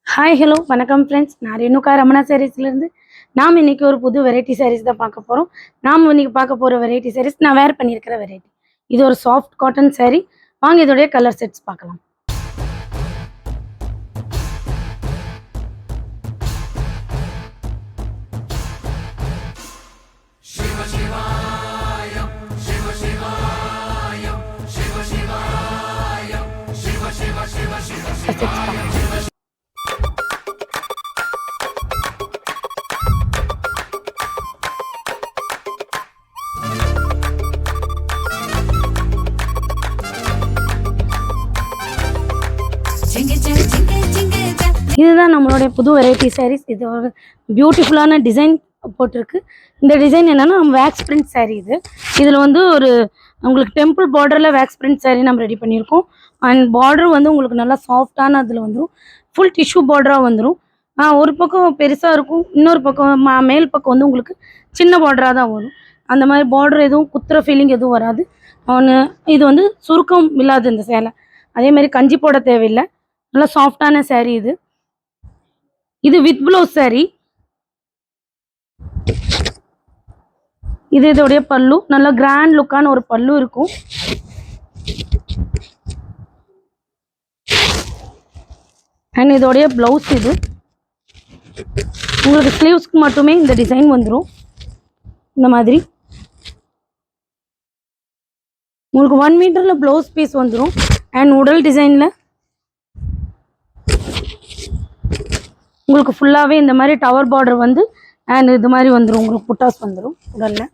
Hi hello வணக்கம் friends. நான் ரேணுகா ரமணா சாரீஸ்லேருந்து நாம் இன்றைக்கி ஒரு புது வெரைட்டி சாரீஸ் தான் பார்க்க போகிறோம். நாம் இன்றைக்கி பார்க்க போகிற வெரைட்டி சாரீஸ் நான் வேர் பண்ணியிருக்கிற வெரைட்டி. இது ஒரு சாஃப்ட் காட்டன் சாரீ. வாங்க இதோடைய கலர் செட்ஸ் பார்க்கலாம். இதுதான் நம்மளுடைய புது வெரைட்டி சாரீஸ். இது ஒரு பியூட்டிஃபுல்லான டிசைன் போட்டிருக்கு. இந்த டிசைன் என்னன்னா வேக்ஸ் பிரிண்ட் சாரீ. இதில் வந்து ஒரு உங்களுக்கு டெம்பிள் பார்டரில் வேக்ஸ் பிரிண்ட் சாரீ நம்ம ரெடி பண்ணியிருக்கோம். அண்ட் பார்டர் வந்து உங்களுக்கு நல்லா சாஃப்டான அதில் வந்துடும். ஃபுல் டிஷ்யூ பார்டராக வந்துடும். ஒரு பக்கம் பெருசாக இருக்கும், இன்னொரு பக்கம் மேல் பக்கம் வந்து உங்களுக்கு சின்ன பார்டராக தான் வரும். அந்த மாதிரி பார்டர் எதுவும் குத்துற ஃபீலிங் எதுவும் வராது. இது வந்து சுருக்கம் இல்லாது இந்த சேலை. அதே மாதிரி கஞ்சி போட தேவையில்லை. நல்லா சாஃப்டான சாரீ இது. இது வித் ப்ளவுஸ் சாரீ. இது இதோடைய பல்லு. நல்ல கிராண்ட் லுக்கான ஒரு பல்லு இருக்கும். அண்ட் இதோடைய பிளவுஸ் இது. உங்களுக்கு ஸ்லீவ்ஸ்க்கு மட்டுமே இந்த டிசைன் வந்துடும். இந்த மாதிரி உங்களுக்கு 1 மீட்டரில் ப்ளவுஸ் பீஸ் வந்துடும். அண்ட் உடல் டிசைனில் உங்களுக்கு ஃபுல்லாகவே இந்த மாதிரி டவர் பார்டர் வந்து அண்ட் இது மாதிரி வந்துடும். உங்களுக்கு புட்டாஸ் வந்துடும் உடலில்.